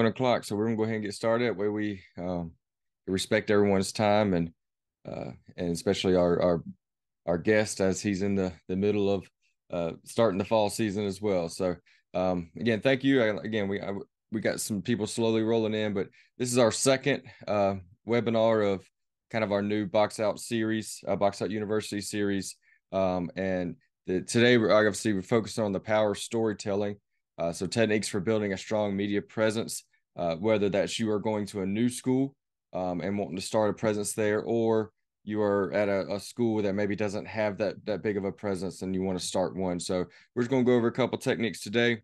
o'clock, so we're gonna go ahead and get started. Where we respect everyone's time and especially our guest as he's in the middle of starting the fall season as well. So again, thank you. We got some people slowly rolling in, but this is our second webinar of kind of our new Box Out series, Box Out University series, and today we're focused on the power of storytelling. So techniques for building a strong media presence, whether that's you are going to a new school and wanting to start a presence there, or you are at a school that maybe doesn't have that big of a presence and you want to start one. So we're just going to go over a couple techniques today.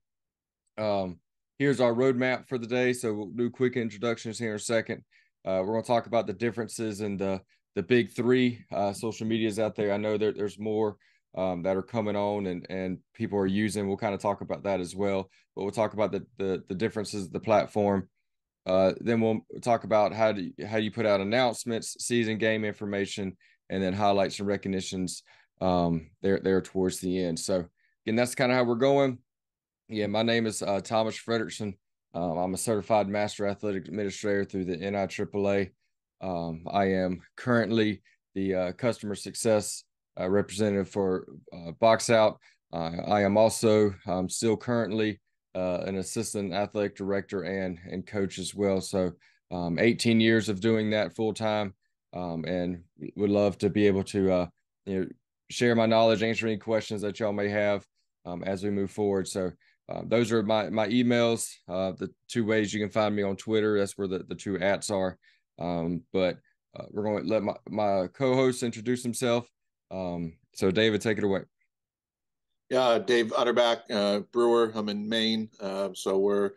Here's our roadmap for the day. So we'll do quick introductions here in a second. We're going to talk about the differences in the big three social medias out there. I know there's more that are coming on and people are using. We'll kind of talk about that as well, but we'll talk about the differences of the platform. Then we'll talk about how you put out announcements, season game information, and then highlights and recognitions there towards the end. So again, that's kind of how we're going. Yeah, my name is Thomas Frederickson. I'm a certified master athletic administrator through the NIAAA. I am currently the customer success representative for Box Out. I am also still currently an assistant athletic director and coach as well. So 18 years of doing that full time, and would love to be able to share my knowledge, answer any questions that y'all may have as we move forward. So those are my emails. The two ways you can find me on Twitter. That's where the two ats are. But we're going to let my co-host introduce himself. So David, take it away. Yeah, Dave Utterback, brewer. I'm in Maine, so we're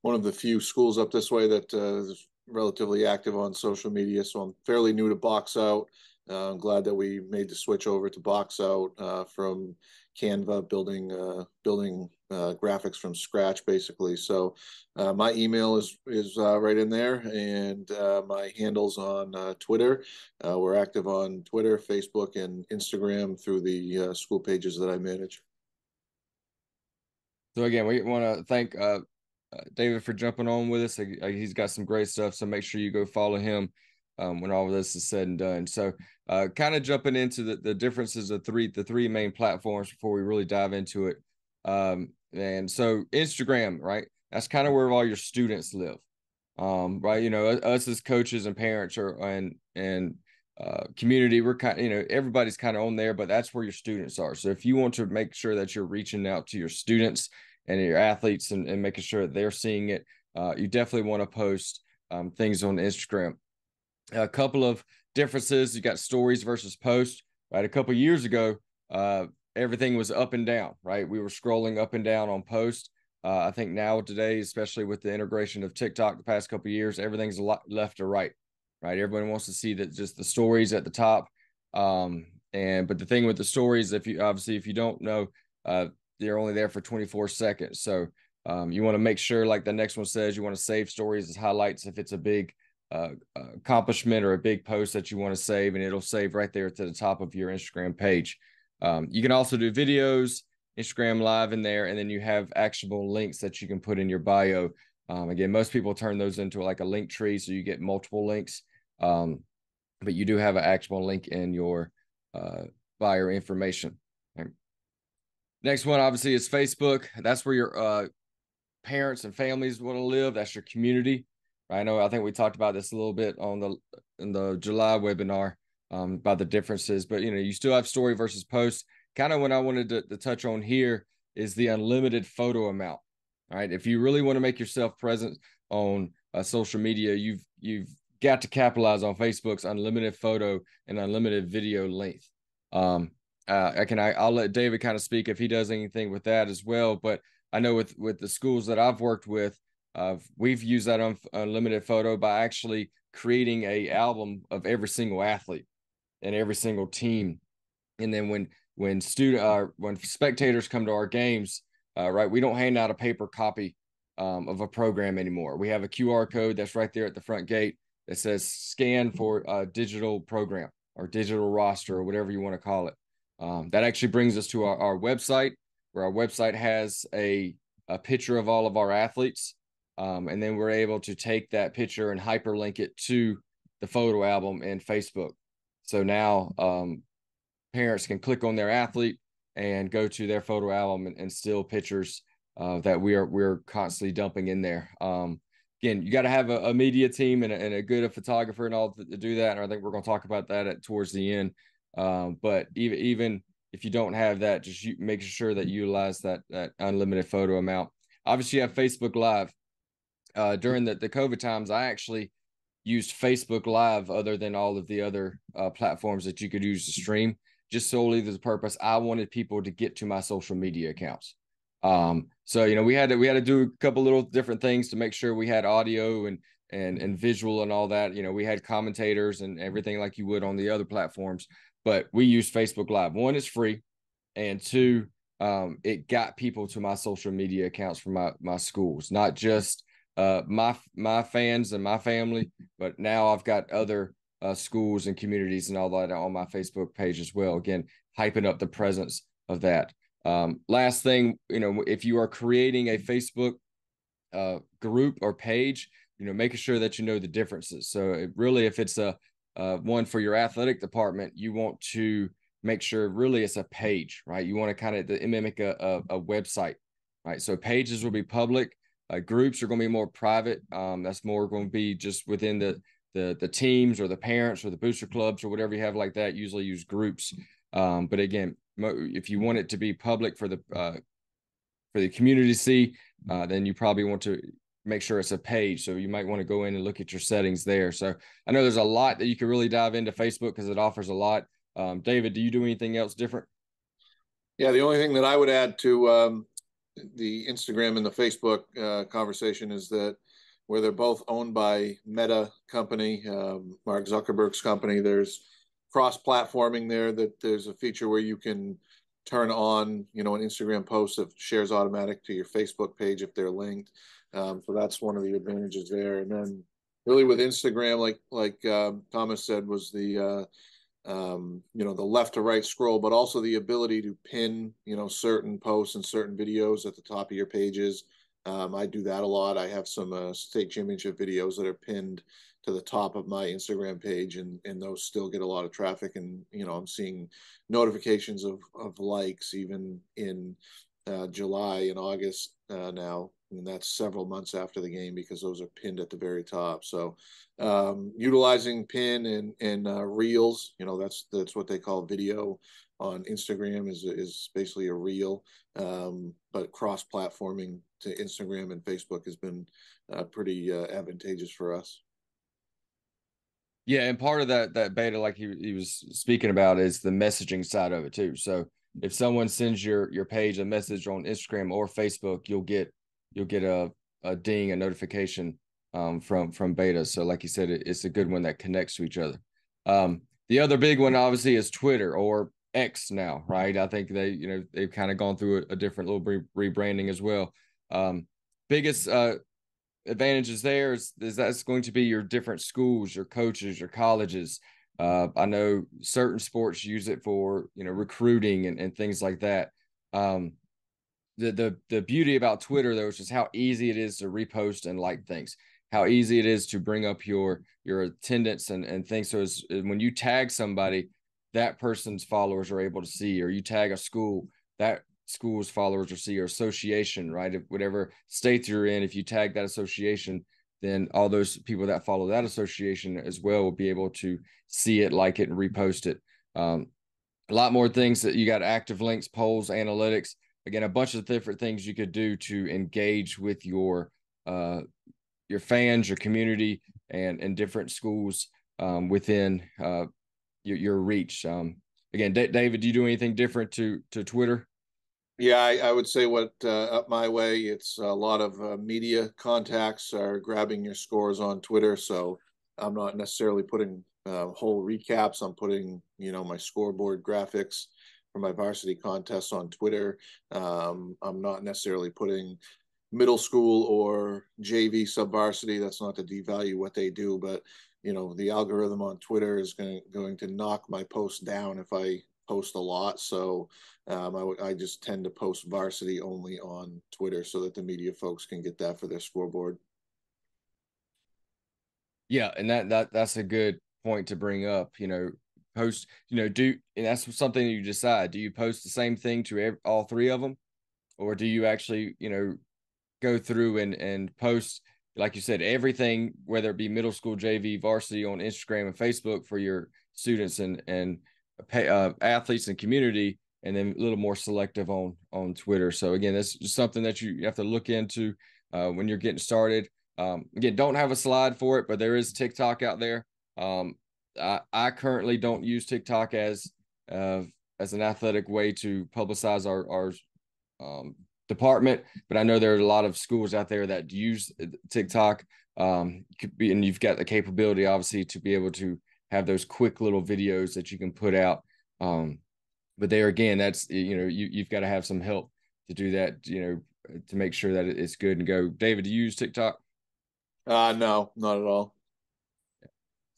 one of the few schools up this way that is relatively active on social media. So I'm fairly new to Box Out. I'm glad that we made the switch over to Box Out from Canva, building graphics from scratch, basically. So my email is right in there, and my handles on Twitter. We're active on Twitter, Facebook, and Instagram through the school pages that I manage. So again, we want to thank David for jumping on with us. He's got some great stuff, so make sure you go follow him when all of this is said and done. So kind of jumping into the differences of the three main platforms before we really dive into it. And so Instagram, right? That's kind of where all your students live, right? You know, us as coaches and parents and community, we're everybody's kind of on there, but that's where your students are. So if you want to make sure that you're reaching out to your students and your athletes and making sure that they're seeing it, you definitely want to post things on Instagram. A couple of differences: you got stories versus post. Right, a couple of years ago, everything was up and down. Right, we were scrolling up and down on post. I think now today, especially with the integration of TikTok the past couple of years, everything's a lot left to right. Right, everyone wants to see that just the stories at the top. But the thing with the stories, if you don't know, they're only there for 24 seconds. So you want to make sure, like the next one says, you want to save stories as highlights if it's a big accomplishment or a big post that you want to save, and it'll save right there to the top of your Instagram page. You can also do videos, Instagram live in there, and then you have actionable links that you can put in your bio. Again, most people turn those into like a link tree, so you get multiple links. But you do have an actionable link in your buyer information. Right. Next one, obviously, is Facebook. That's where your parents and families want to live. That's your community. I think we talked about this a little bit in the July webinar about the differences, but you still have story versus post. Kind of what I wanted to touch on here is the unlimited photo amount. All right, if you really want to make yourself present on social media, you've got to capitalize on Facebook's unlimited photo and unlimited video length. I'll let David kind of speak if he does anything with that as well, but I know with the schools that I've worked with, we've used that unlimited photo by actually creating a album of every single athlete and every single team. And then when spectators come to our games, right, we don't hand out a paper copy of a program anymore. We have a QR code that's right there at the front gate that says scan for a digital program or digital roster or whatever you want to call it. That actually brings us to our website, where our website has a picture of all of our athletes. And then we're able to take that picture and hyperlink it to the photo album in Facebook. So now parents can click on their athlete and go to their photo album and still pictures that we're constantly dumping in there. Again, you got to have a media team and a good photographer and all to do that. And I think we're going to talk about that towards the end. But even if you don't have that, just make sure that you utilize that unlimited photo amount. Obviously, you have Facebook Live. During the COVID times, I actually used Facebook Live other than all of the other platforms that you could use to stream, just solely the purpose I wanted people to get to my social media accounts. So we had to do a couple little different things to make sure we had audio and visual and all that. We had commentators and everything like you would on the other platforms, but we used Facebook Live. One, is free, and two, it got people to my social media accounts for my schools, not just my fans and my family, but now I've got other schools and communities and all that on my Facebook page as well. Again, hyping up the presence of that. Last thing, if you are creating a Facebook group or page, making sure that you know the differences. So if it's a one for your athletic department, you want to make sure really it's a page, right? You want to kind of mimic a website, right? So pages will be public. Groups are going to be more private. That's more going to be just within the teams or the parents or the booster clubs or whatever you have like that. Usually use groups. But again, if you want it to be public for the community to see, then you probably want to make sure it's a page. So you might want to go in and look at your settings there. So I know there's a lot that you can really dive into Facebook because it offers a lot. David, do you do anything else different? Yeah, the only thing that I would add to the Instagram and the Facebook conversation is that where they're both owned by Meta company, Mark Zuckerberg's company, there's cross-platforming there. That there's a feature where you can turn on, an Instagram post that shares automatic to your Facebook page if they're linked. So that's one of the advantages there. And then really with Instagram, like Thomas said, was the left to right scroll, but also the ability to pin, certain posts and certain videos at the top of your pages. I do that a lot. I have some state championship videos that are pinned to the top of my Instagram page, and those still get a lot of traffic. And I'm seeing notifications of likes even in July and August now, and that's several months after the game because those are pinned at the very top. So utilizing pin and reels, that's what they call video on Instagram is basically a reel, but cross-platforming to Instagram and Facebook has been pretty advantageous for us. Yeah, and part of that beta, like he was speaking about, is the messaging side of it too. So if someone sends your page a message on Instagram or Facebook, you'll get a ding, a notification from beta. So like you said, it's a good one that connects to each other. The other big one obviously is Twitter, or X now, right? I think they've kind of gone through a different little rebranding as well. Biggest advantages there is that's going to be your different schools, your coaches, your colleges. I know certain sports use it for recruiting and things like that. The beauty about Twitter though is just how easy it is to repost and like things, how easy it is to bring up your attendance and things. So when you tag somebody, that person's followers are able to see, or you tag a school, that school's followers will see, your association, right? If whatever state you're in, if you tag that association, then all those people that follow that association as well will be able to see it, like it, and repost it. A lot more things that you got: active links, polls, analytics. Again, a bunch of different things you could do to engage with your fans, your community, and different schools within your reach. Again, David, do you do anything different to Twitter? Yeah, I would say what up my way, it's a lot of media contacts are grabbing your scores on Twitter. So I'm not necessarily putting whole recaps. I'm putting, my scoreboard graphics for my varsity contests on Twitter. I'm not necessarily putting middle school or JV sub varsity. That's not to devalue what they do, but the algorithm on Twitter is going to knock my post down if I post a lot. So I just tend to post varsity only on Twitter so that the media folks can get that for their scoreboard. Yeah, and that's a good point to bring up. Post, and that's something you decide. Do you post the same thing to all three of them, or do you actually, go through and post, like you said, everything, whether it be middle school, JV, varsity, on Instagram and Facebook for your students and athletes and community, and then a little more selective on Twitter. So again, that's just something that you have to look into when you're getting started. Again, don't have a slide for it, but there is TikTok out there. I currently don't use TikTok uh, as an athletic way to publicize our department, but I know there are a lot of schools out there that use TikTok. Could be, and you've got the capability, obviously, to be able to have those quick little videos that you can put out. But there again, that's you've got to have some help to do that. To make sure that it's good and go. David, do you use TikTok? No, not at all.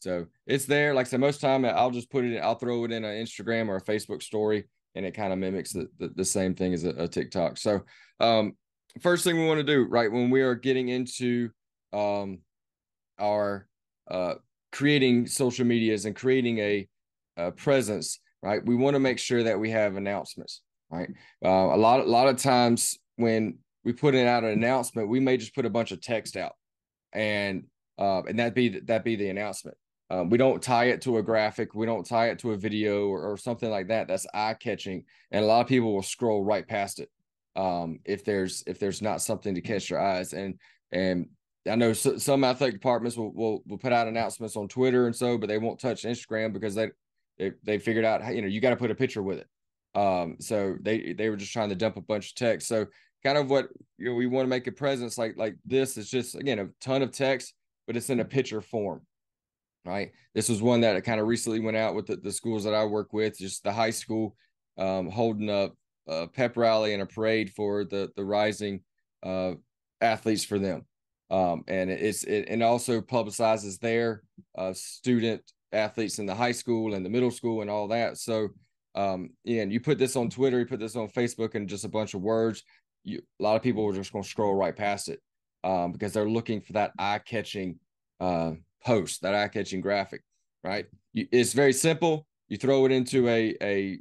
So it's there. Like I said, most time I'll just put it. I'll throw it in an Instagram or a Facebook story, and it kind of mimics the same thing as a TikTok. So, first thing we want to do, right, when we are getting into our creating social medias and creating a presence, right, we want to make sure that we have announcements, right. A lot of times when we put out an announcement, we may just put a bunch of text out, and that be the announcement. We don't tie it to a graphic. We don't tie it to a video or something like that. That's eye catching, and a lot of people will scroll right past it if there's not something to catch their eyes. And I know some athletic departments will put out announcements on Twitter and so, but they won't touch Instagram because they figured out you got to put a picture with it. So they were just trying to dump a bunch of text. So kind of what we want to make a presence like this is just again a ton of text, but it's in a picture form, right? This was one that kind of recently went out with the schools that I work with, just the high school holding a pep rally and a parade for the rising athletes for them. And it also publicizes their student athletes in the high school and the middle school and all that. So, and you put this on Twitter, you put this on Facebook, and just a bunch of words. A lot of people are just going to scroll right past it because they're looking for that eye-catching post, that eye-catching graphic, right? It's very simple. You throw it into a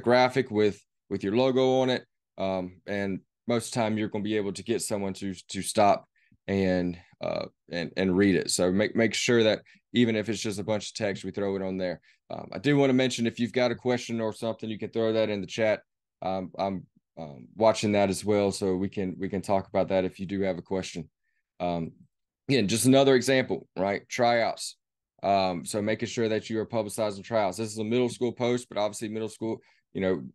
graphic with your logo on it, and most of the time you're going to be able to get someone to stop and read it. So make sure that even if it's just a bunch of text, we throw it on there. I do want to mention, if you've got a question or something, you can throw that in the chat. I'm watching that as well, so we can talk about that if you do have a question. Again, just another example, right? Tryouts. So making sure that you are publicizing tryouts. This is a middle school post, but obviously middle school,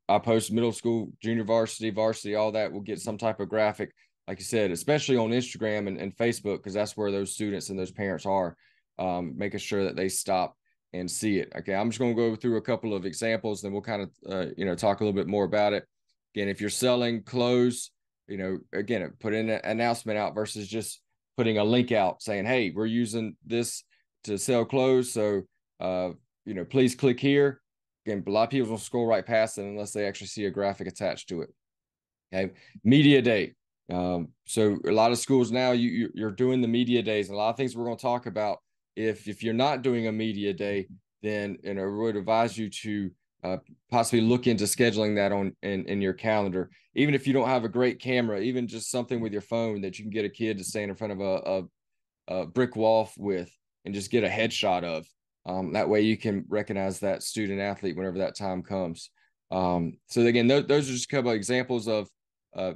I post middle school, junior varsity, all that will get some type of graphic, like you said, especially on Instagram and Facebook, because that's where those students and those parents are, making sure that they stop and see it. Okay, I'm just going to go through a couple of examples, then we'll kind of, talk a little bit more about it. Again, if you're selling clothes, again, put in an announcement out versus just putting a link out saying, hey, we're using this to sell clothes. So, please click here. Again, a lot of people will scroll right past it unless they actually see a graphic attached to it. Okay. Media day. So a lot of schools now, you're doing the media days, and a lot of things we're going to talk about. If you're not doing a media day, then we would advise you to possibly look into scheduling that in your calendar. Even if you don't have a great camera, even just something with your phone that you can get a kid to stand in front of a brick wall with and just get a headshot of. That way you can recognize that student athlete whenever that time comes. So again, those are just a couple of examples of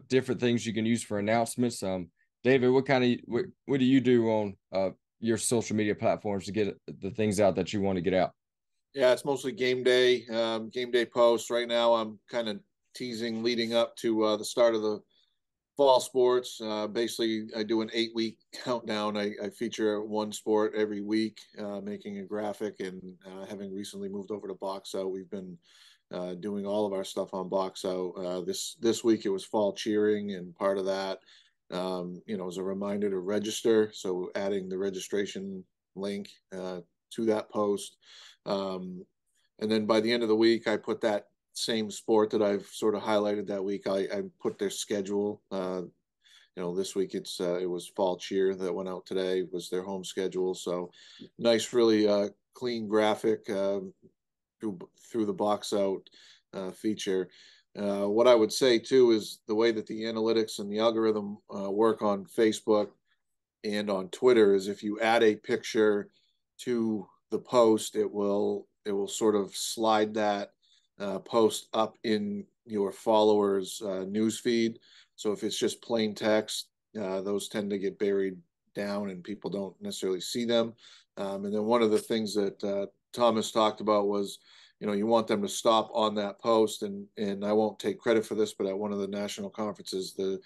different things you can use for announcements. David, what do you do on your social media platforms to get the things out that you want to get out? Yeah, it's mostly game day posts. Right now, I'm kind of teasing leading up to the start of the fall sports. Basically, I do an 8 week countdown. I feature one sport every week, making a graphic, and having recently moved over to Box Out, we've been doing all of our stuff on Box Out. This week it was fall cheering, and part of that, is a reminder to register. So adding the registration link to that post. And then by the end of the week, I put that same sport that I've sort of highlighted that week. I put their schedule this week it was fall cheer that went out today, was their home schedule. So nice, really clean graphic through the box out feature. What I would say too is the way that the analytics and the algorithm work on Facebook and on Twitter is if you add a picture to the post, it will sort of slide that post up in your followers' news feed. So if it's just plain text, those tend to get buried down and people don't necessarily see them. And then one of the things that Thomas talked about was, you want them to stop on that post. And I won't take credit for this, but at one of the national conferences, the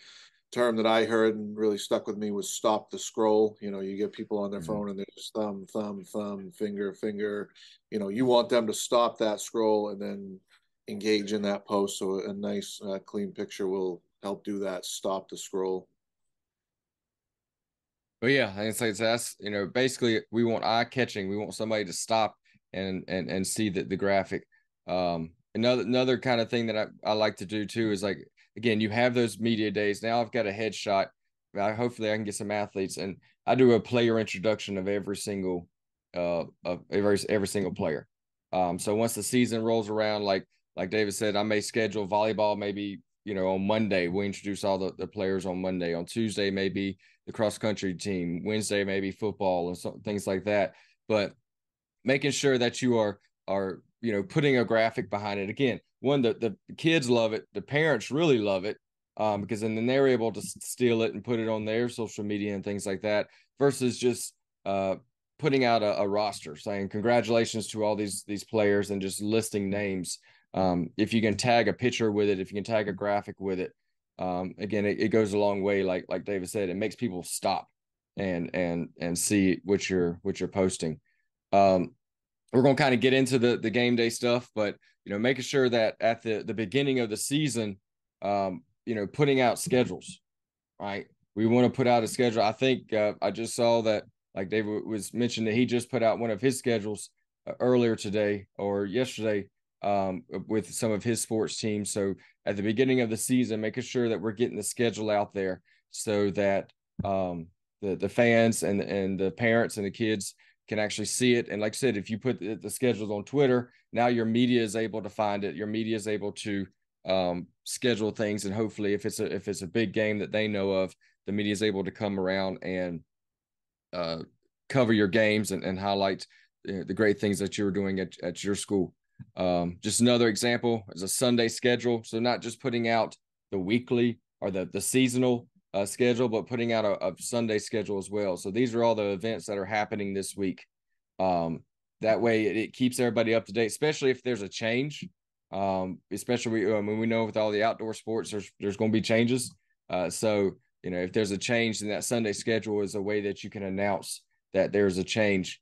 term that I heard and really stuck with me was stop the scroll. You get people on their Mhm. phone and there's thumb, thumb, thumb, finger, finger. You want them to stop that scroll and then engage in that post. So a nice, clean picture will help do that. Stop the scroll. But yeah, I it's like that's basically we want eye catching. We want somebody to stop and see the graphic. Another kind of thing that I like to do too is like again, you have those media days. Now I've got a headshot. Hopefully I can get some athletes and I do a player introduction of every single player. So once the season rolls around, like David said, I may schedule volleyball maybe on Monday. We introduce all the players on Monday. On Tuesday, maybe the cross country team. Wednesday, maybe football and things like that. But making sure that you are putting a graphic behind it. Again, one the kids love it, the parents really love it, because then they're able to steal it and put it on their social media and things like that, versus just putting out a roster saying congratulations to all these players and just listing names. If you can tag a picture with it, if you can tag a graphic with it, again, it goes a long way. Like David said, it makes people stop and see what you're posting. Um, we're going to kind of get into the game day stuff, but making sure that at the beginning of the season, putting out schedules, right? We want to put out a schedule. I think I just saw that, like David was mentioned, that he just put out one of his schedules earlier today or yesterday, with some of his sports teams. So at the beginning of the season, making sure that we're getting the schedule out there so that the fans and the parents and the kids can actually see it. And like I said, if you put the schedules on Twitter, now your media is able to find it. Your media is able to schedule things, and hopefully, if it's a big game that they know of, the media is able to come around and uh, cover your games and highlight the great things that you're doing at your school. Just another example is a Sunday schedule. So not just putting out the weekly or the seasonal schedule, but putting out a Sunday schedule as well. So these are all the events that are happening this week. That way it keeps everybody up to date, especially if there's a change. Especially when we know with all the outdoor sports, there's going to be changes. So if there's a change, then that Sunday schedule is a way that you can announce that there's a change.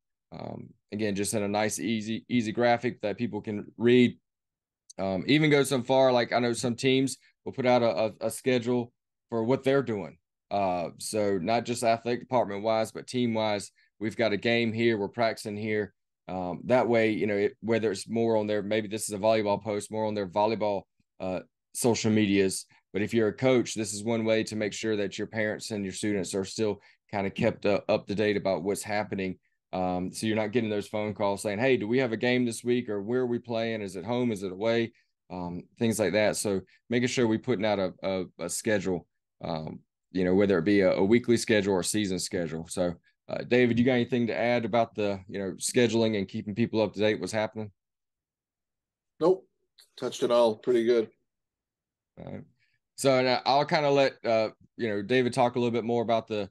Again, just in a nice, easy graphic that people can read. Even go so far, like I know some teams will put out a schedule for what they're doing. So not just athletic department wise, but team wise. We've got a game here. We're practicing here. That way, whether it's more on their, maybe this is a volleyball post, more on their volleyball social medias. But if you're a coach, this is one way to make sure that your parents and your students are still kind of kept up to date about what's happening. So you're not getting those phone calls saying, "Hey, do we have a game this week? Or where are we playing? Is it home? Is it away?" Things like that. So making sure we putting out a schedule, whether it be a weekly schedule or a season schedule. So, David, you got anything to add about the scheduling and keeping people up to date? What's happening? Nope. Touched it all pretty good. So now I'll kind of let David talk a little bit more about the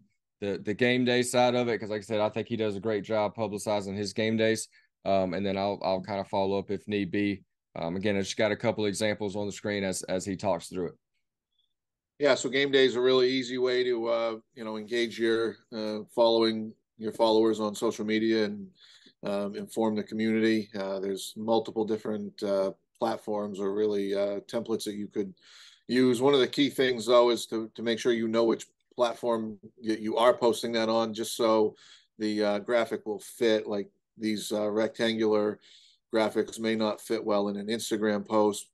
game day side of it, because like I said, I think he does a great job publicizing his game days. And then I'll kind of follow up if need be. Again, I just got a couple examples on the screen as he talks through it. Yeah, so game day is a really easy way to engage your followers on social media and inform the community. There's multiple different platforms or really templates that you could use. One of the key things though is to make sure you know which platform you are posting that on, just so the graphic will fit. Like these rectangular graphics may not fit well in an Instagram post,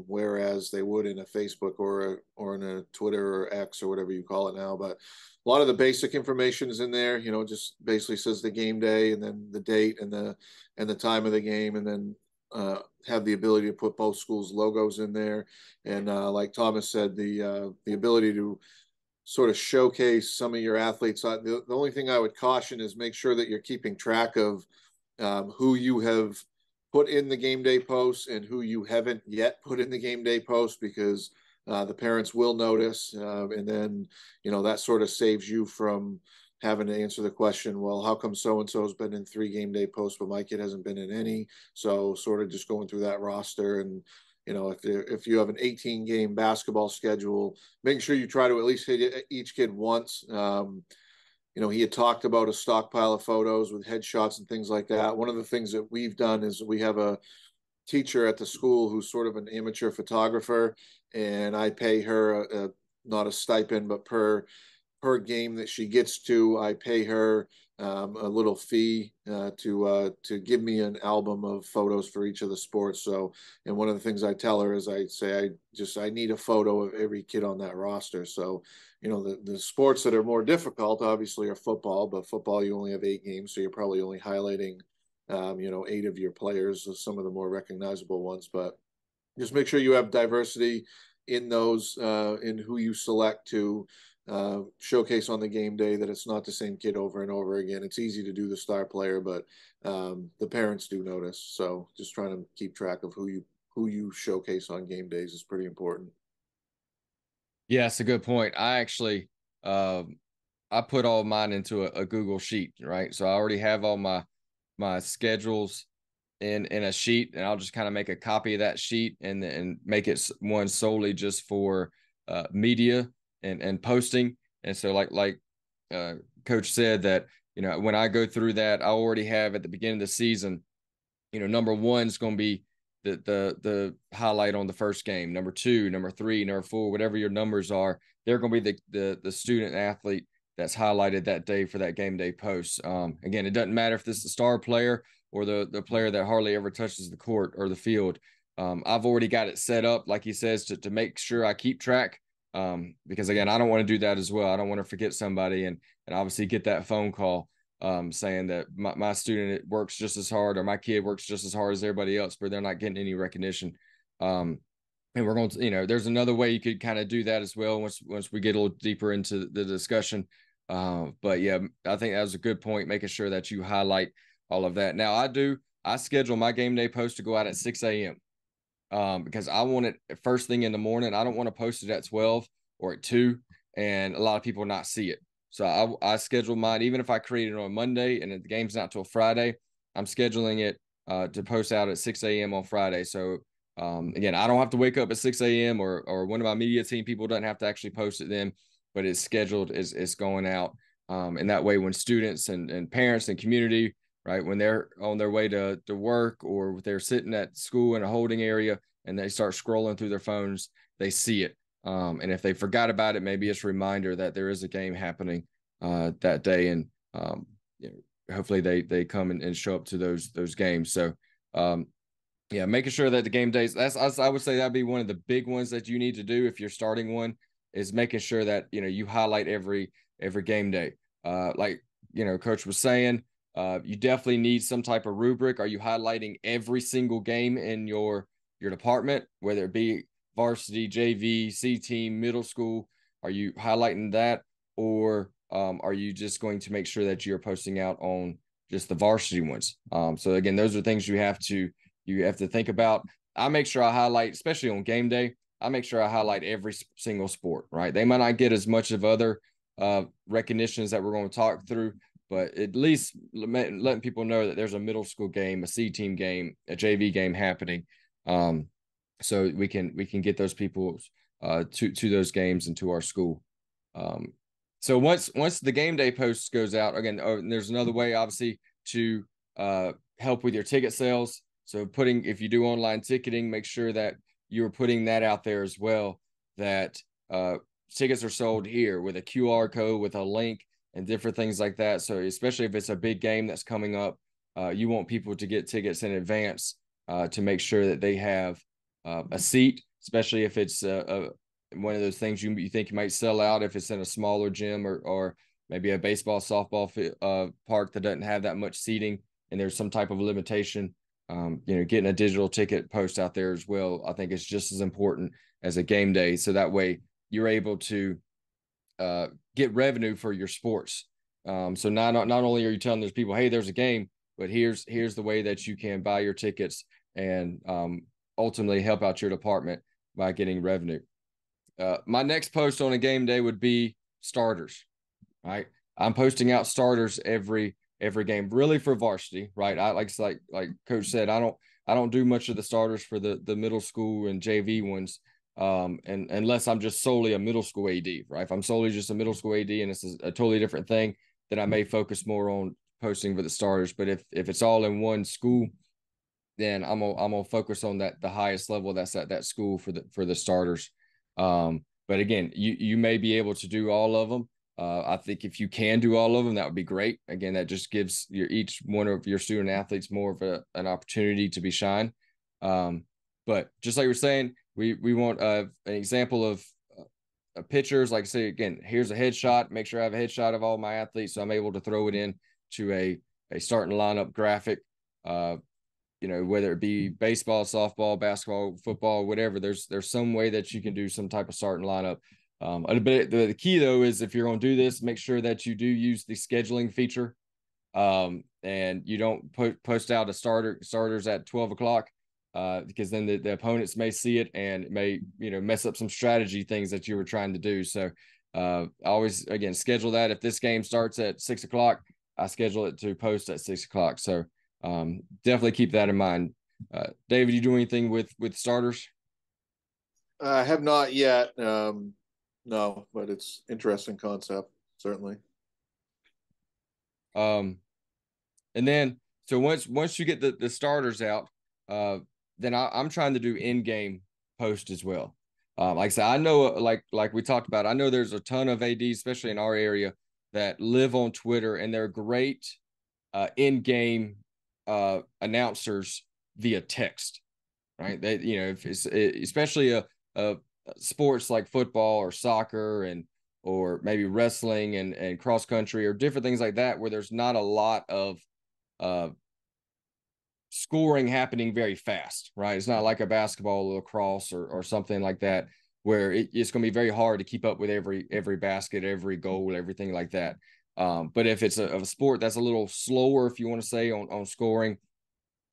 whereas they would in a Facebook or in a Twitter or X or whatever you call it now. But a lot of the basic information is in there. You know, just basically says the game day and then the date and the time of the game, and then have the ability to put both schools' logos in there. And like Thomas said, the ability to sort of showcase some of your athletes. The only thing I would caution is make sure that you're keeping track of who you have put in the game day posts and who you haven't yet put in the game day post, because the parents will notice, and then that sort of saves you from having to answer the question, well, how come so and so has been in 3 game day posts but my kid hasn't been in any? So sort of just going through that roster, and if you have an 18 game basketball schedule, making sure you try to at least hit each kid once. He had talked about a stockpile of photos with headshots and things like that. One of the things that we've done is we have a teacher at the school who's sort of an amateur photographer, and I pay her not a stipend, but per game that she gets to, I pay her a little fee to give me an album of photos for each of the sports. So, and one of the things I tell her is I say I need a photo of every kid on that roster. So, the sports that are more difficult obviously are football, but football you only have 8 games, so you're probably only highlighting 8 of your players, some of the more recognizable ones. But just make sure you have diversity in those, in who you select to showcase on the game day, that it's not the same kid over and over again. It's easy to do the star player, but the parents do notice. So just trying to keep track of who you showcase on game days is pretty important. Yeah, it's a good point. I actually, I put all mine into a Google sheet, right? So I already have all my schedules in a sheet, and I'll just kind of make a copy of that sheet and make it one solely just for media and posting. And so uh, Coach said that when I go through that, I already have at the beginning of the season. Number one is going to be the highlight on the first game. Number two, number three, number four, whatever your numbers are, they're going to be the student athlete that's highlighted that day for that game day post. Again, it doesn't matter if this is the star player or the player that hardly ever touches the court or the field. I've already got it set up, like he says, to make sure I keep track. Because again, I don't want to do that as well. I don't want to forget somebody and obviously get that phone call saying that my student works just as hard or my kid works just as hard as everybody else, but they're not getting any recognition. And we're going to, there's another way you could kind of do that as well once we get a little deeper into the discussion. But yeah, I think that was a good point, making sure that you highlight all of that. Now I schedule my game day post to go out at 6 a.m. Because I want it first thing in the morning. I don't want to post it at 12 or at 2 and a lot of people not see it. So I schedule mine, even if I create it on Monday and the game's not till Friday, I'm scheduling it to post out at 6 a.m. on Friday. So again, I don't have to wake up at 6 a.m. or one of my media team people doesn't have to actually post it then, but it's scheduled, it's going out. And that way when students and parents and community, right, when they're on their way to work or they're sitting at school in a holding area and they start scrolling through their phones, they see it. And if they forgot about it, maybe it's a reminder that there is a game happening that day, and hopefully they come and show up to those games. So yeah, making sure that the game days, I would say that'd be one of the big ones that you need to do if you're starting one, is making sure that you highlight every game day. Like Coach was saying, you definitely need some type of rubric. Are you highlighting every single game in your department, whether it be varsity, JV, C team, middle school? Are you highlighting that, or are you just going to make sure that you're posting out on just the varsity ones? So again, those are things you have to think about. I make sure I highlight, especially on game day, I make sure I highlight every single sport, right? They might not get as much of other recognitions that we're going to talk through, but at least letting people know that there's a middle school game, a C team game, a JV game happening. So we can get those people to those games and to our school. So once the game day post goes out, again, there's another way, obviously, to help with your ticket sales. So if you do online ticketing, make sure that you're putting that out there as well, that tickets are sold here with a QR code, with a link and different things like that. So especially if it's a big game that's coming up, you want people to get tickets in advance to make sure that they have a seat, especially if it's one of those things you think you might sell out if it's in a smaller gym or maybe a baseball, softball park that doesn't have that much seating and there's some type of limitation. Getting a digital ticket post out there as well, I think it's just as important as a game day. So that way you're able to get revenue for your sports. So not only are you telling those people, hey, there's a game, but here's the way that you can buy your tickets and ultimately help out your department by getting revenue. My next post on a game day would be starters. Right, I'm posting out starters every game, really for varsity. Right, I like Coach said, I don't do much of the starters for the middle school and JV ones. And unless I'm just solely a middle school AD, right? If I'm solely just a middle school AD and it's a totally different thing, then I may focus more on posting for the starters. But if it's all in one school, then I'm gonna focus on the highest level that's at that school for the starters. But again, you may be able to do all of them. I think if you can do all of them, that would be great. Again, that just gives each one of your student athletes more of an opportunity to be shine. But just like we're saying, we want an example of pictures. Like I say again, here's a headshot. Make sure I have a headshot of all my athletes, so I'm able to throw it in to a starting lineup graphic. Whether it be baseball, softball, basketball, football, whatever, there's some way that you can do some type of starting lineup. But the key though is if you're going to do this, make sure that you do use the scheduling feature, and you don't post out starters at 12 o'clock, because then the opponents may see it and it may mess up some strategy things that you were trying to do. So always again schedule that. If this game starts at 6 o'clock, I schedule it to post at 6 o'clock. So definitely keep that in mind. David, you do anything with starters? I have not yet. No, but it's interesting concept, certainly. Um, and then so once you get the starters out, then I'm trying to do in-game post as well. Like I said, I know like we talked about, I know there's a ton of ADs, especially in our area, that live on Twitter and they're great in-game announcers via text, right? They, if it's especially a sports like football or soccer or maybe wrestling and cross country or different things like that, where there's not a lot of uh, scoring happening very fast, right? It's not like a basketball or lacrosse or something like that, where it's going to be very hard to keep up with every basket, every goal, everything like that. But if it's a sport that's a little slower, if you want to say on scoring,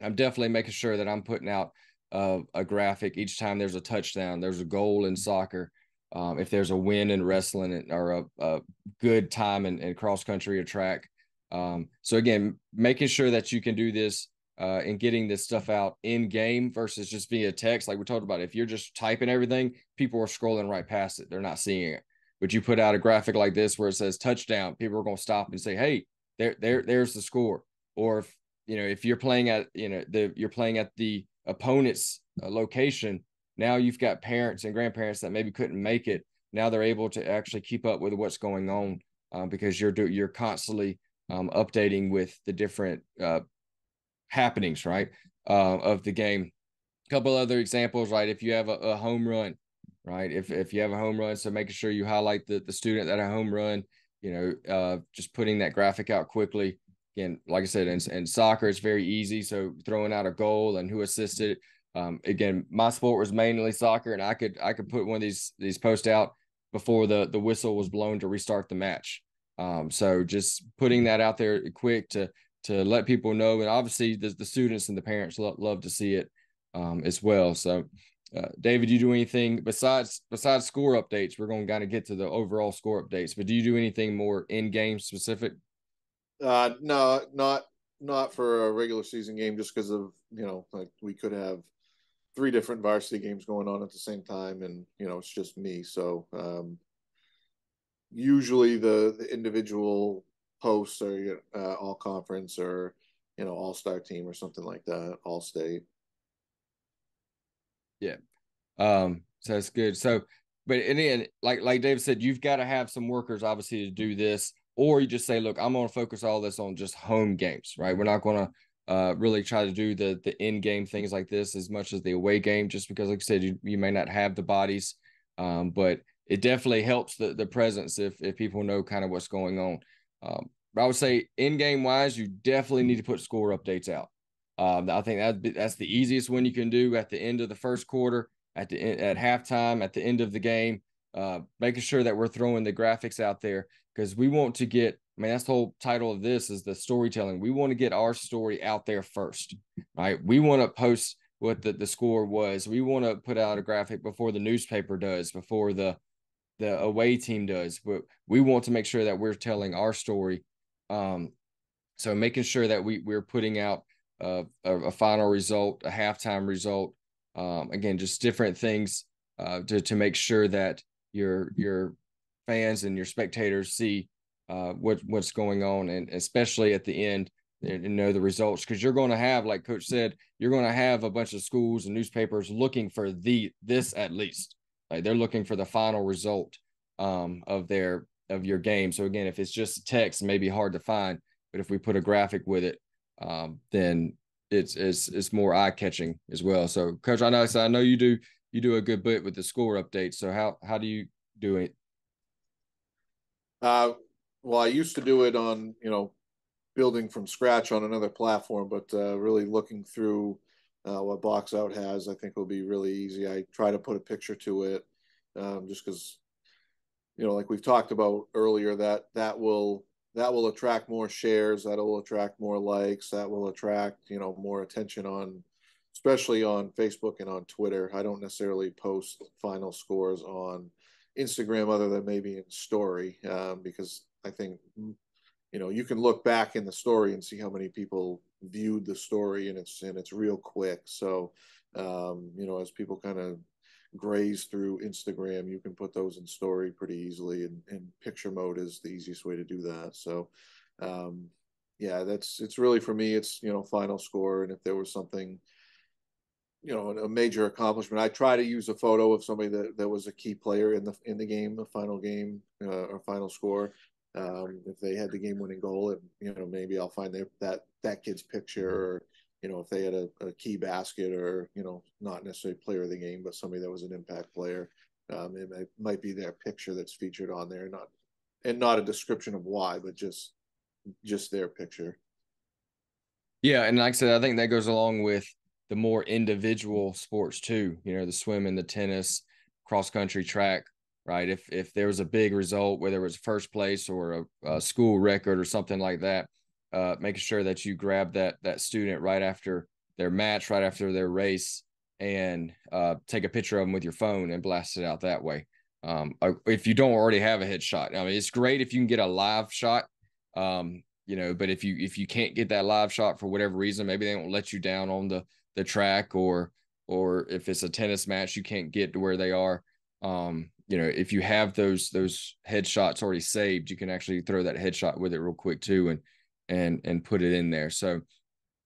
I'm definitely making sure that I'm putting out a graphic each time there's a touchdown, there's a goal in soccer, if there's a win in wrestling or a good time in cross country or track. So again, making sure that you can do this and getting this stuff out in game versus just via text. Like we talked about, if you're just typing everything, people are scrolling right past it. They're not seeing it. But you put out a graphic like this where it says touchdown, people are going to stop and say, hey, there's the score. Or if you're playing at you're playing at the opponent's location, now you've got parents and grandparents that maybe couldn't make it. Now they're able to actually keep up with what's going on because you're constantly updating with the different happenings, right, of the game. A couple other examples, right? If you have a home run, right? If you have a home run, so making sure you highlight the student that a home run, just putting that graphic out quickly. Again, like I said, in soccer, it's very easy. So throwing out a goal and who assisted. Again, my sport was mainly soccer, and I could put one of these posts out before the whistle was blown to restart the match. So just putting that out there quick to let people know, and obviously the students and the parents love to see it as well. So, David, you do anything besides score updates? We're going to kind of get to the overall score updates, but do you do anything more in game specific? No, not for a regular season game, just because of like we could have three different varsity games going on at the same time, and it's just me. So usually the individual posts are all conference or all star team or something like that, all state. Yeah. So that's good. So, but and then like David said, you've got to have some workers obviously to do this, or you just say, look, I'm going to focus all this on just home games, right? We're not going to really try to do the in-game things like this as much as the away game, just because, like I said, you may not have the bodies, but it definitely helps the presence if people know kind of what's going on. But I would say in-game wise, you definitely need to put score updates out. I think that's the easiest one you can do at the end of the first quarter, at halftime, at the end of the game, making sure that we're throwing the graphics out there, because we want to get. I mean, that's the whole title of this, is the storytelling. We want to get our story out there first, right? We want to post what the score was. We want to put out a graphic before the newspaper does, before the away team does. But we want to make sure that we're telling our story. So making sure that we're putting out a final result, a halftime result. Again, just different things to make sure that your fans and your spectators see what's going on, and especially at the end, and know the results, because you're going to have, like Coach said, you're going to have a bunch of schools and newspapers looking for this at least. Like, they're looking for the final result of your game. So again, if it's just text, it may be hard to find, but if we put a graphic with it, then it's more eye catching as well. So, Coach, I know you do a good bit with the score updates. So how do you do it? Well, I used to do it on, building from scratch on another platform, but really looking through what Box Out has, I think will be really easy. I try to put a picture to it, just because, like we've talked about earlier, that will attract more shares, that will attract more likes, that will attract more attention on, especially on Facebook and on Twitter. I don't necessarily post final scores on Instagram other than maybe in story, because I think you can look back in the story and see how many people viewed the story, and it's real quick. So as people kind of graze through Instagram, you can put those in story pretty easily, and picture mode is the easiest way to do that. So yeah, it's really, for me, it's final score, and if there was something, a major accomplishment, I try to use a photo of somebody that was a key player in the game, the final game, or final score. If they had the game-winning goal, maybe I'll find that kid's picture, or if they had a key basket, or not necessarily player of the game, but somebody that was an impact player. It might be their picture that's featured on there, not a description of why, but just their picture. Yeah, and like I said, I think that goes along with the more individual sports too. The swimming, the tennis, cross country, track. Right. If there was a big result, whether it was first place or a school record or something like that, making sure that you grab that student right after their match, right after their race, and take a picture of them with your phone and blast it out that way. If you don't already have a headshot, I mean, it's great if you can get a live shot. But if you can't get that live shot for whatever reason, maybe they won't let you down on the track, or if it's a tennis match, you can't get to where they are. If you have those headshots already saved, you can actually throw that headshot with it real quick too, and put it in there. So,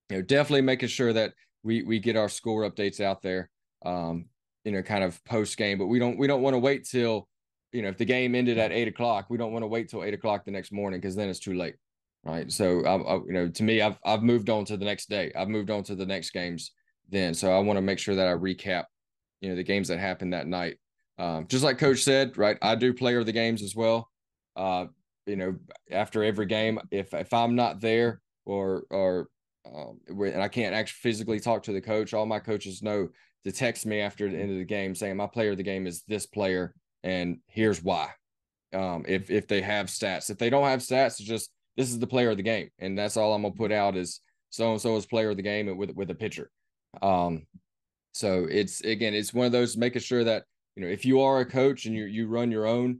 definitely making sure that we get our score updates out there, kind of post game, but we don't want to wait till, if the game ended at 8 o'clock, we don't want to wait till 8 o'clock the next morning, because then it's too late. Right. So, to me, I've moved on to the next day. I've moved on to the next games then. So I want to make sure that I recap, the games that happened that night. Just like Coach said, right, I do player of the games as well. After every game, if I'm not there, and I can't actually physically talk to the coach, all my coaches know to text me after the end of the game saying my player of the game is this player, and here's why. If they have stats, if they don't have stats, it's just, this is the player of the game, and that's all I'm gonna put out, is so and so is player of the game with a picture. So it's one of those, making sure that, if you are a coach and you run your own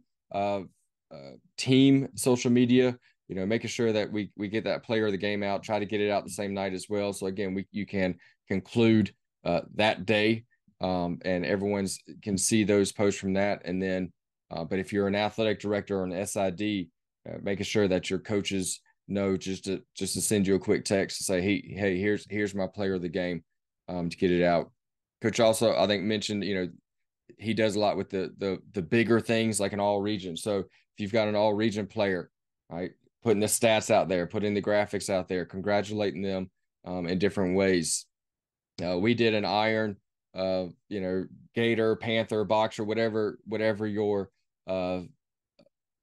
team social media, making sure that we get that player of the game out, try to get it out the same night as well. So again, you can conclude that day, and everyone's can see those posts from that. And then, but if you're an athletic director or an SID, making sure that your coaches know just to send you a quick text to say, hey, here's my player of the game, to get it out. Coach also, I think, mentioned, he does a lot with the bigger things, like an all region. So if you've got an all region player, right, putting the stats out there, putting the graphics out there, congratulating them, in different ways. We did an iron, gator, panther, boxer, whatever your uh,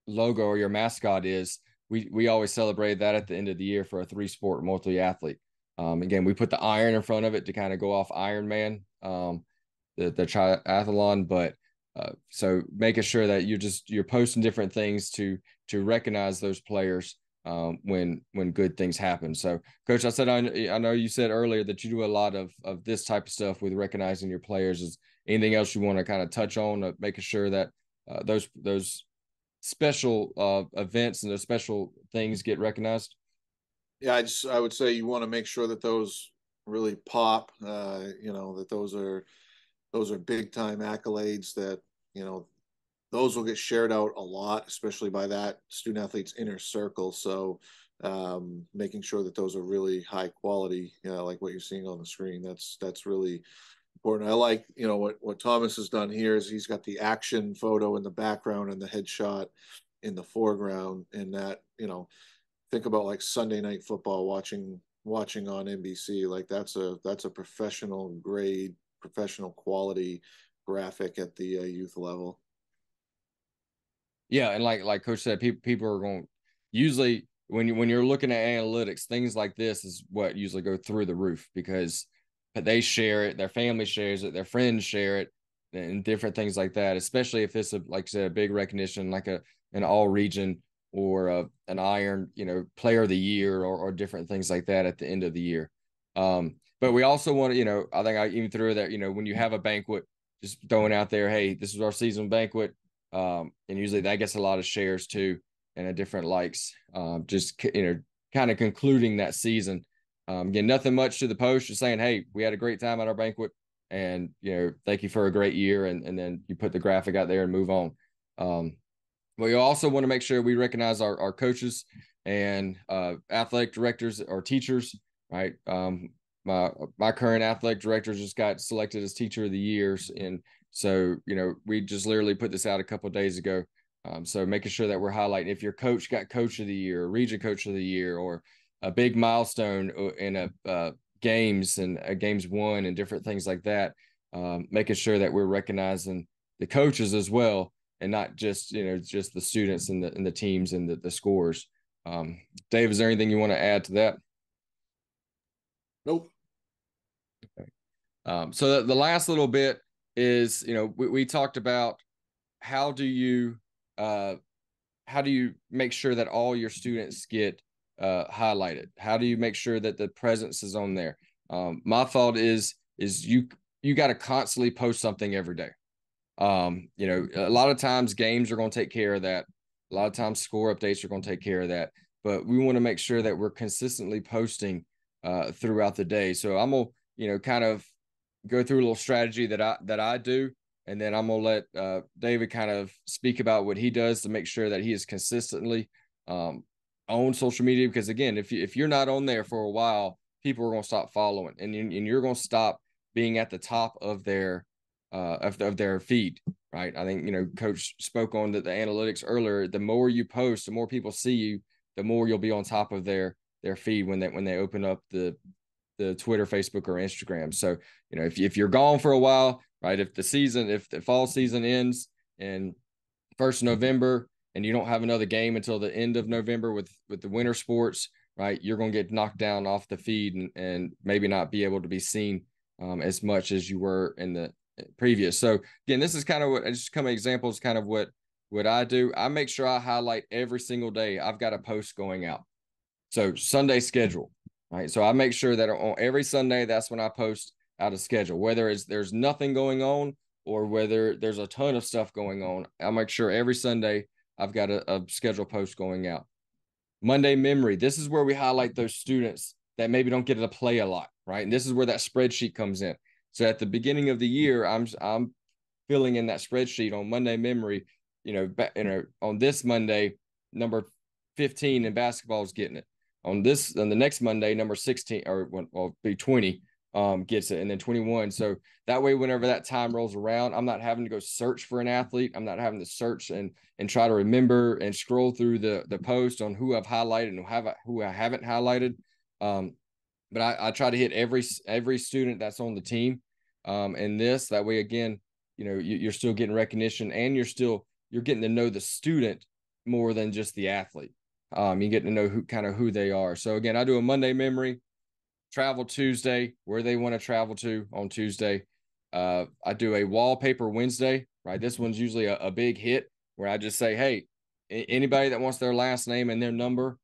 logo or your mascot is. We always celebrate that at the end of the year for a 3-sport multi-athlete. Again, we put the iron in front of it to kind of go off Iron Man, the triathlon, but so making sure that you're posting different things to recognize those players when good things happen. So, Coach, I know you said earlier that you do a lot of this type of stuff with recognizing your players. Is anything else you want to kind of touch on, making sure that those special events and those special things get recognized? Yeah, I would say you want to make sure that those really pop. That those are big time accolades that those will get shared out a lot, especially by that student athlete's inner circle. So making sure that those are really high quality, like what you're seeing on the screen, that's really important. I like, what Thomas has done here is he's got the action photo in the background and the headshot in the foreground, and that, think about like Sunday night football watching on NBC. Like that's a professional grade, professional quality graphic at the youth level. Yeah, and like Coach said, people are going usually when you're looking at analytics, things like this is what usually go through the roof because they share it, their family shares it, their friends share it, and different things like that. Especially if it's like I said, a big recognition like an all region or an Iron, Player of the Year or different things like that at the end of the year. But we also want to, I think I even threw that, when you have a banquet, just throwing out there, hey, this is our season banquet, and usually that gets a lot of shares too and a different likes. Just kind of concluding that season. Again, nothing much to the post, just saying, hey, we had a great time at our banquet, and thank you for a great year, and then you put the graphic out there and move on. We also want to make sure we recognize our coaches and athletic directors or teachers, right? My current athletic director just got selected as teacher of the years, and so we just literally put this out a couple of days ago. So making sure that we're highlighting if your coach got coach of the year, region coach of the year, or a big milestone in a games and games won and different things like that. Making sure that we're recognizing the coaches as well and not just just the students and the teams and the scores. Dave, is there anything you want to add to that? Nope. Okay. So the last little bit is we talked about how do you uh, how do you make sure that all your students get highlighted? How do you make sure that the presence is on there? My thought is you got to constantly post something every day. A lot of times games are going to take care of that. A lot of times score updates are going to take care of that. But we want to make sure that we're consistently posting throughout the day. So I'm gonna, kind of go through a little strategy that I do, and then I'm gonna let David kind of speak about what he does to make sure that he is consistently on social media. Because again, if you're not on there for a while, people are gonna stop following, and you're gonna stop being at the top of their feed, right? I think Coach spoke on the analytics earlier. The more you post, the more people see you, the more you'll be on top of their feed when they open up the Twitter, Facebook, or Instagram. So if you're gone for a while, right? If the fall season ends in 1st of November and you don't have another game until the end of November with the winter sports, right? You're going to get knocked down off the feed and maybe not be able to be seen as much as you were in the previous. So again, this is kind of what just come examples, kind of what I do. I make sure I highlight every single day. I've got a post going out. So Sunday schedule, right? So I make sure that on every Sunday, that's when I post out a schedule, whether there's nothing going on or whether there's a ton of stuff going on. I'll make sure every Sunday I've got a schedule post going out. Monday memory. This is where we highlight those students that maybe don't get to play a lot, right? And this is where that spreadsheet comes in. So at the beginning of the year, I'm filling in that spreadsheet on Monday memory. On this Monday, number 15 in basketball is getting it. On the next Monday, number 16 or well, be 20 gets it, and then 21. So that way, whenever that time rolls around, I'm not having to go search for an athlete. I'm not having to search and try to remember and scroll through the post on who I've highlighted and who I haven't highlighted. but I try to hit every student that's on the team. And this that way again, you're still getting recognition, and you're getting to know the student more than just the athlete. You get to know who they are. So again, I do a Monday memory, travel Tuesday, where they want to travel to on Tuesday. I do a wallpaper Wednesday, right? This one's usually a big hit where I just say, hey, anybody that wants their last name and their number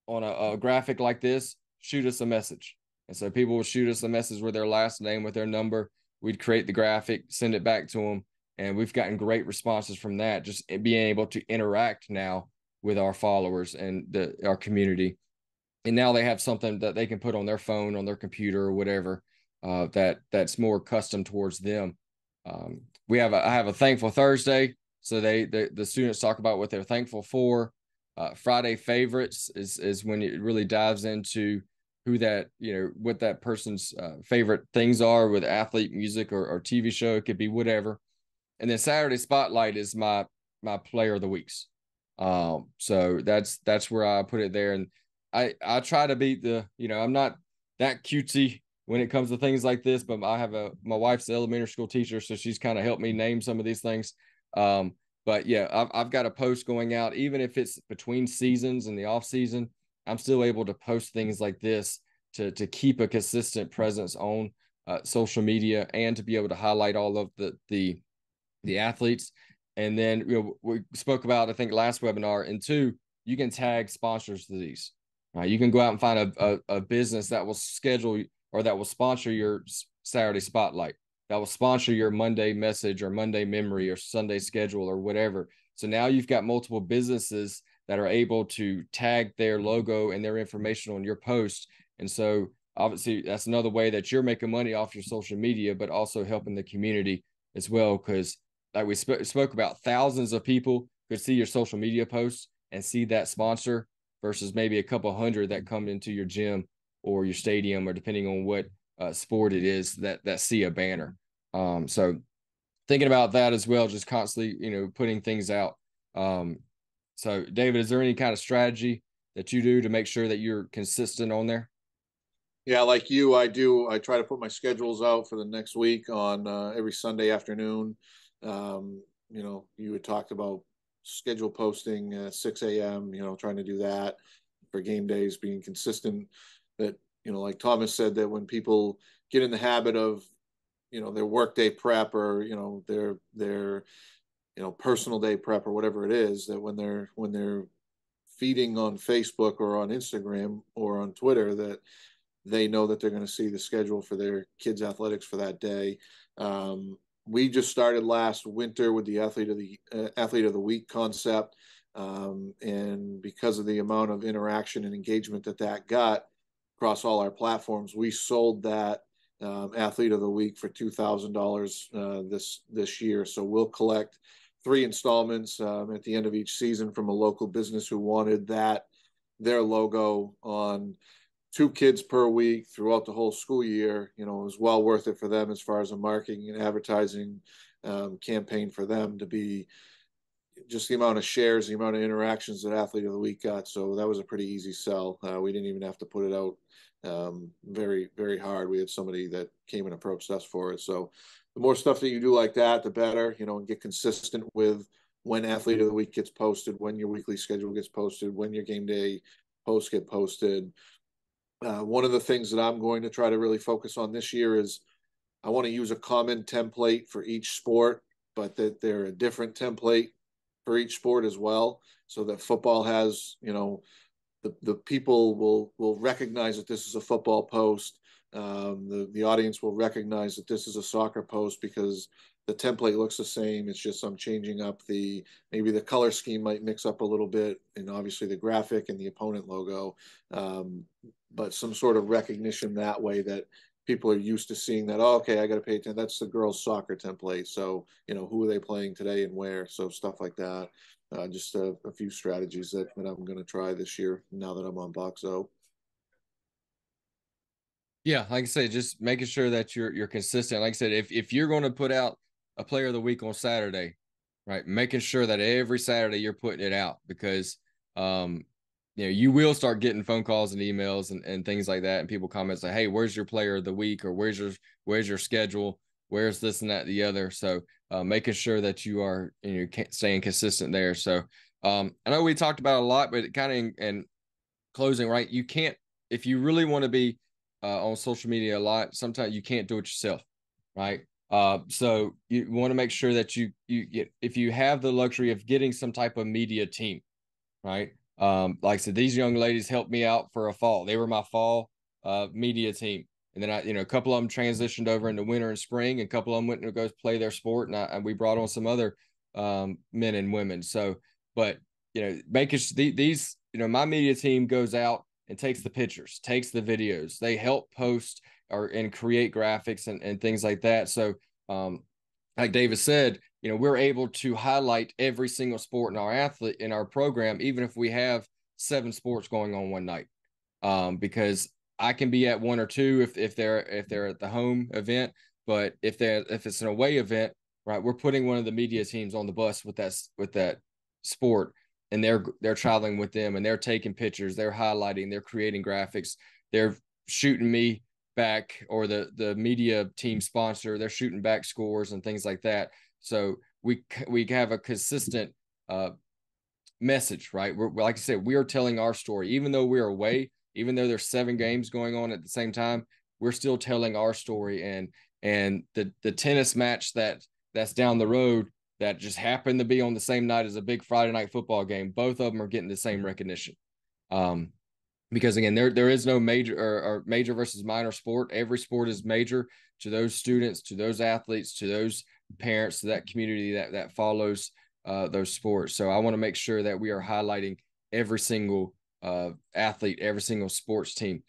on a graphic like this, shoot us a message. And so people will shoot us a message with their last name, with their number. We'd create the graphic, send it back to them. And we've gotten great responses from that, just being able to interact now with our followers and our community. And now they have something that they can put on their phone, on their computer, or whatever, that's more custom towards them. I have a thankful Thursday, so the students talk about what they're thankful for. Friday favorites is when it really dives into what that person's favorite things are with athlete, music, or TV show. It could be whatever. And then Saturday spotlight is my player of the weeks. So that's where I put it there. And I try to be I'm not that cutesy when it comes to things like this, but I have my wife's an elementary school teacher, so she's kind of helped me name some of these things. But yeah, I've got a post going out, even if it's between seasons and the off season, I'm still able to post things like this to keep a consistent presence on social media, and to be able to highlight all of the athletes. And then we spoke about, I think, last webinar, and two, you can tag sponsors to these. You can go out and find a business that will schedule or that will sponsor your Saturday spotlight, that will sponsor your Monday message or Monday memory or Sunday schedule or whatever. So now you've got multiple businesses that are able to tag their logo and their information on your post. And so obviously that's another way that you're making money off your social media, but also helping the community as well. Because like we spoke about, thousands of people could see your social media posts and see that sponsor, versus maybe a couple hundred that come into your gym or your stadium, or depending on what sport it is, that see a banner. So thinking about that as well, just constantly, putting things out. So David, is there any kind of strategy that you do to make sure that you're consistent on there? Yeah, like you, I do. I try to put my schedules out for the next week on every Sunday afternoon. You had talked about schedule posting at 6 a.m., trying to do that for game days, being consistent. That, like Thomas said, that when people get in the habit of, their workday prep, or, their personal day prep, or whatever it is, that when they're feeding on Facebook or on Instagram or on Twitter, that they know that they're going to see the schedule for their kids' athletics for that day. We just started last winter with the athlete of the week concept, and because of the amount of interaction and engagement that got across all our platforms, we sold that athlete of the week for $2,000 this year. So we'll collect 3 installments at the end of each season from a local business who wanted their logo on 2 kids per week throughout the whole school year. It was well worth it for them as far as a marketing and advertising campaign for them to be just the amount of shares, the amount of interactions that Athlete of the Week got. So that was a pretty easy sell. We didn't even have to put it out very, very hard. We had somebody that came and approached us for it. So the more stuff that you do like that, the better, and get consistent with when Athlete of the Week gets posted, when your weekly schedule gets posted, when your game day posts get posted. One of the things that I'm going to try to really focus on this year is I want to use a common template for each sport, but that they're a different template for each sport as well, so that football has, the people will recognize that this is a football post. The audience will recognize that this is a soccer post because the template looks the same. It's just I'm changing up maybe the color scheme might mix up a little bit, and obviously the graphic and the opponent logo, but some sort of recognition that way, that people are used to seeing that. Oh, okay, I got to pay attention. That's the girls' soccer template. So who are they playing today and where? So stuff like that. Just a few strategies that I'm going to try this year now that I'm on Boxo. Yeah, like I said, just making sure that you're consistent. Like I said, if you're going to put out a player of the week on Saturday, right, making sure that every Saturday you're putting it out, because you will start getting phone calls and emails and things like that, and people comment say, hey, where's your player of the week, or where's your schedule, where's this and that and the other. So making sure that you are staying consistent there. So I know we talked about a lot, but kind of in closing, right, you can't, if you really want to be on social media a lot, sometimes you can't do it yourself, right? So you want to make sure that you get, if you have the luxury of getting some type of media team, right? Like I said, these young ladies helped me out for a fall. They were my fall media team. And then a couple of them transitioned over into winter and spring, and a couple of them went to go play their sport. And we brought on some other men and women. So, but, making these, my media team goes out and takes the pictures, takes the videos. They help post and create graphics and things like that. So, like David said, we're able to highlight every single sport in our program, even if we have 7 sports going on one night. Because I can be at 1 or 2 if they're at the home event, but if it's an away event, right, we're putting one of the media teams on the bus with that sport, and they're traveling with them, and they're taking pictures, they're highlighting, they're creating graphics, they're shooting me back, or the media team sponsor, they're shooting back scores and things like that. So we have a consistent message, right? We're, like I said, we are telling our story, even though we're away, even though there's 7 games going on at the same time, we're still telling our story. And the tennis match that's down the road that just happened to be on the same night as a big Friday night football game, both of them are getting the same recognition. Because again, there is no major or major versus minor sport. Every sport is major to those students, to those athletes, to those parents, to that community that follows those sports. So I want to make sure that we are highlighting every single athlete, every single sports team.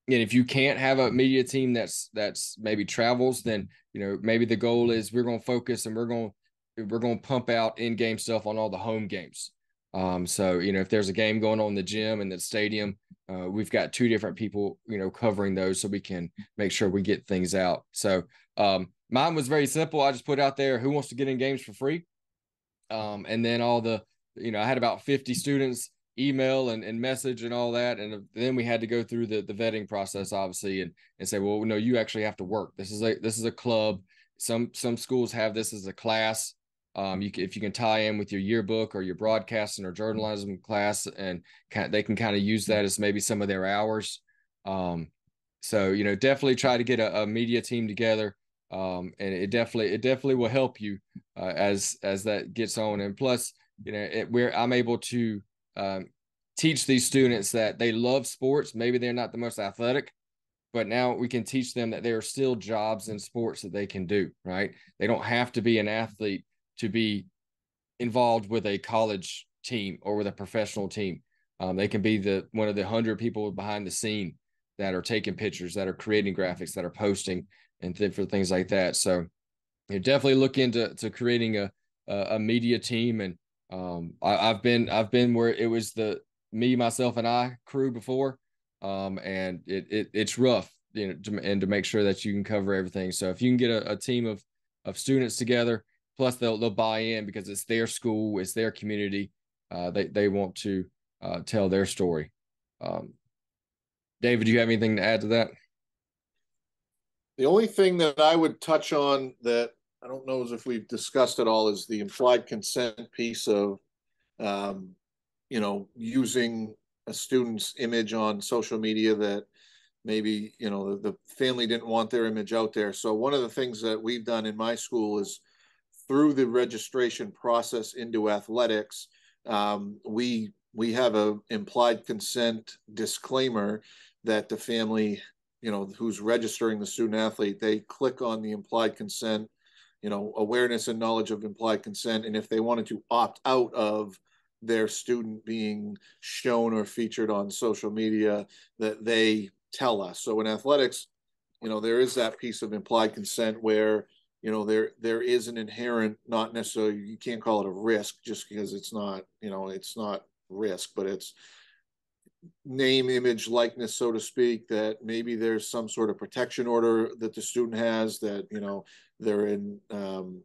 And if you can't have a media team that's maybe travels, then maybe the goal is we're going to focus and we're going to pump out in-game stuff on all the home games. So if there's a game going on in the gym and the stadium, we've got 2 different people covering those, so we can make sure we get things out. So mine was very simple. I just put out there, who wants to get in games for free? And then I had about 50 students email and message and all that. And then we had to go through the vetting process, obviously, and say, well, no, you actually have to work. This is a club. Some schools have this as a class. If you can tie in with your yearbook or your broadcasting or journalism class, and they can kind of use that as maybe some of their hours. So definitely try to get a media team together, and it definitely will help you as that gets on. And plus, I'm able to teach these students that they love sports. Maybe they're not the most athletic, but now we can teach them that there are still jobs in sports that they can do, right? They don't have to be an athlete to be involved with a college team or with a professional team. They can be one of the 100 people behind the scene that are taking pictures, that are creating graphics, that are posting, and different things like that. So definitely look into creating a media team. And I've been where it was the me, myself, and I crew before, and it's rough, and to make sure that you can cover everything. So if you can get a team of students together, plus they'll buy in because it's their school, it's their community. They want to tell their story. David, do you have anything to add to that? The only thing that I would touch on that I don't know if we've discussed at all is the implied consent piece of, um, using a student's image on social media that maybe, the family didn't want their image out there. So one of the things that we've done in my school is through the registration process into athletics, we have a implied consent disclaimer that the family, who's registering the student athlete, they click on the implied consent, awareness and knowledge of implied consent, and if they wanted to opt out of their student being shown or featured on social media, that they tell us. So in athletics, there is that piece of implied consent where there is an inherent, not necessarily, you can't call it a risk just because it's not risk, but name, image, likeness, so to speak, that maybe there's some sort of protection order that the student has, that, they're in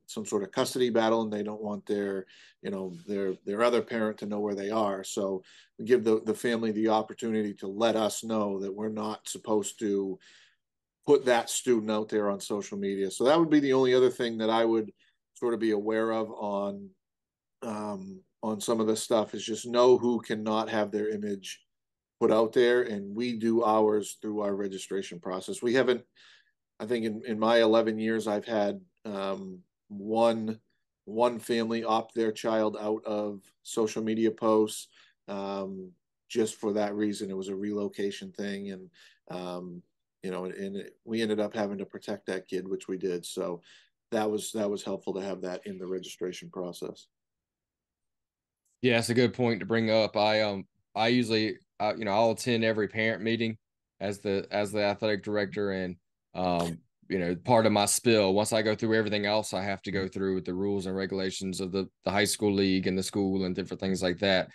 some sort of custody battle and they don't want their other parent to know where they are. So we give the family the opportunity to let us know that we're not supposed to put that student out there on social media. So that would be the only other thing that I would sort of be aware of on some of this stuff, is just know who cannot have their image put out there, and we do ours through our registration process. We haven't, I think in my 11 years, I've had one family opt their child out of social media posts, just for that reason. It was a relocation thing, and we ended up having to protect that kid, which we did. So that was helpful to have that in the registration process. Yeah, it's a good point to bring up. I usually I'll attend every parent meeting as the athletic director, and part of my spill, once I go through everything else I have to go through with the rules and regulations of the high school league and the school and different things like that.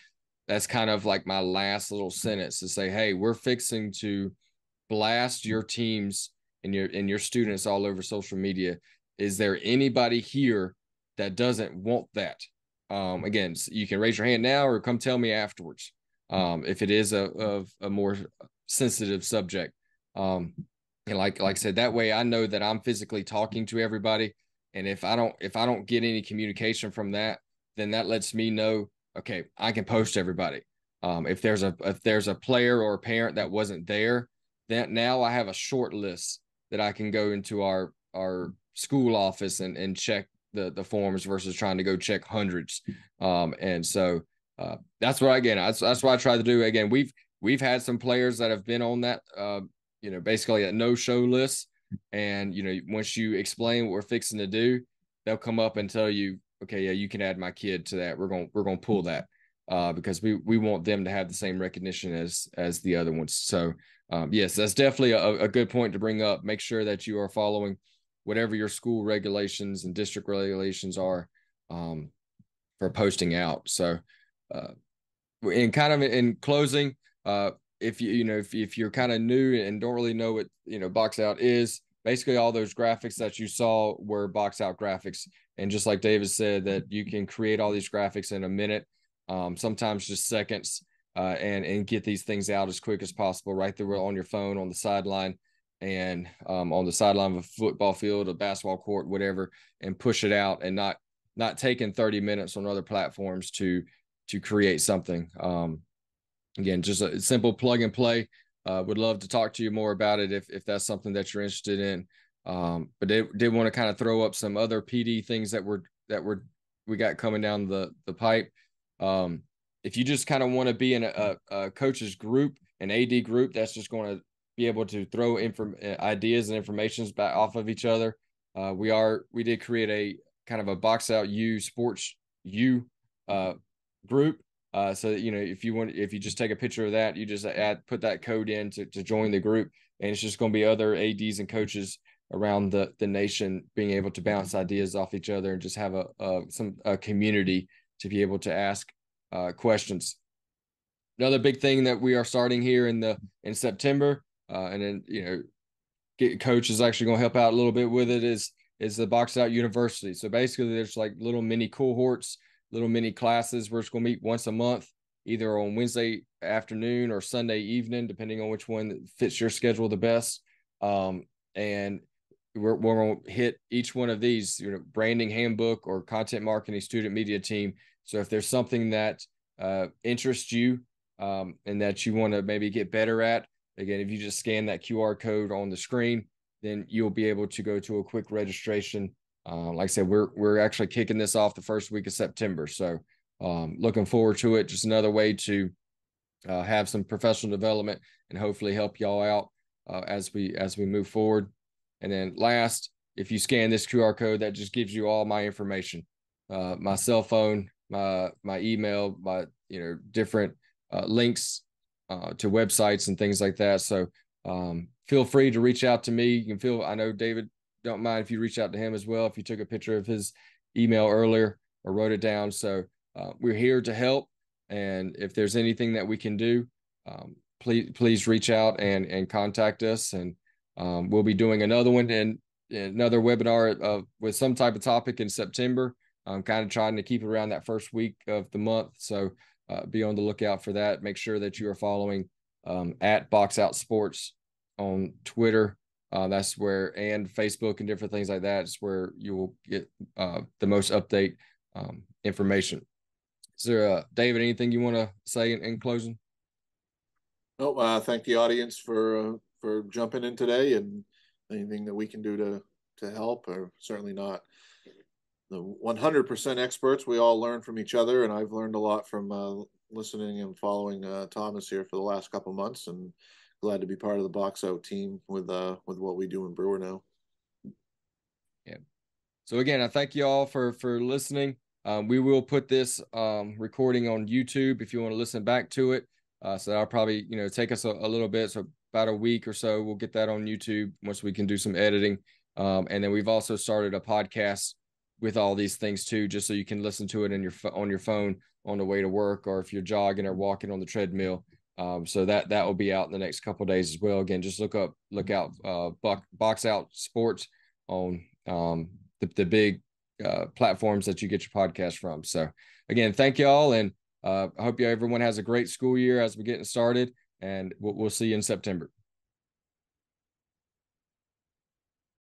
That's kind of like my last little sentence to say, hey, we're fixing to blast your teams and your students all over social media. Is there anybody here that doesn't want that? Again, you can raise your hand now or come tell me afterwards, if it is a more sensitive subject. And like I said, that way I know that I'm physically talking to everybody. And if I don't get any communication from that, then that lets me know, okay, I can post to everybody. If there's a player or a parent that wasn't there, then now I have a short list that I can go into our school office and check the forms versus trying to go check hundreds. And so that's what that's what I try to do. Again, we've had some players that have been on that basically a no show list, and once you explain what we're fixing to do, they'll come up and tell you, okay, yeah, you can add my kid to that. We're gonna pull that, because we want them to have the same recognition as the other ones. So yes, that's definitely a good point to bring up. Make sure that you are following whatever your school regulations and district regulations are, for posting out. So, in kind of in closing, if if you're kind of new and don't really know what box out is, basically all those graphics that you saw were box out graphics. And just like David said, that you can create all these graphics in a minute, sometimes just seconds, and get these things out as quick as possible right there on your phone, on the sideline, and on the sideline of a football field, a basketball court, whatever, and push it out, and not taking 30 minutes on other platforms to create something. Again, just a simple plug and play. Would love to talk to you more about it if that's something that you're interested in. But did want to kind of throw up some other PD things we got coming down the pipe. If you just kind of want to be in a coach's group, an AD group that's just going to be able to throw ideas and informations back off of each other, we did create a kind of a box out U sports U group. So that, if you just take a picture of that, you just put that code in to join the group, and it's just going to be other ADs and coaches around the nation being able to bounce ideas off each other and just have a community to be able to ask questions. Another big thing that we are starting here in September, and then coach is actually going to help out a little bit with it, is the box out university. So basically, there's like little mini cohorts, little mini classes. We're just going to meet once a month, either on Wednesday afternoon or Sunday evening, depending on which one fits your schedule the best. And we're going to hit each one of these, branding handbook or content marketing student media team. So if there's something that interests you, and that you want to maybe get better at, again, if you just scan that QR code on the screen, then you'll be able to go to a quick registration. Like I said, we're actually kicking this off the first week of September. So looking forward to it. Just another way to have some professional development and hopefully help y'all out as we move forward. And then last, if you scan this QR code, that just gives you all my information, my cell phone, my email, my different links to websites and things like that. So feel free to reach out to me. I know David don't mind if you reach out to him as well, if you took a picture of his email earlier or wrote it down. So we're here to help. And if there's anything that we can do, please reach out and contact us, and we'll be doing another one and another webinar with some type of topic in September. I'm kind of trying to keep it around that first week of the month, so be on the lookout for that. Make sure that you are following at Box Out Sports on Twitter. That's where, and Facebook and different things like that is where you will get the most update information. Is there, David, anything you want to say in closing? No, thank the audience for jumping in today, and anything that we can do to help, or certainly not the 100% experts. We all learn from each other, and I've learned a lot from listening and following Thomas here for the last couple months, and glad to be part of the Box Out team with what we do in Brewer now. Yeah. So again, I thank you all for listening. We will put this recording on YouTube if you want to listen back to it. So that'll probably take us a little bit. So about a week or so, we'll get that on YouTube once we can do some editing. And then we've also started a podcast with all these things too, just so you can listen to it on your phone on the way to work, or if you're jogging or walking on the treadmill. So that will be out in the next couple of days as well. Again, just look out Box Out Sports on the big platforms that you get your podcast from. So again, thank you all, and I hope everyone has a great school year as we're getting started, and we'll see you in September.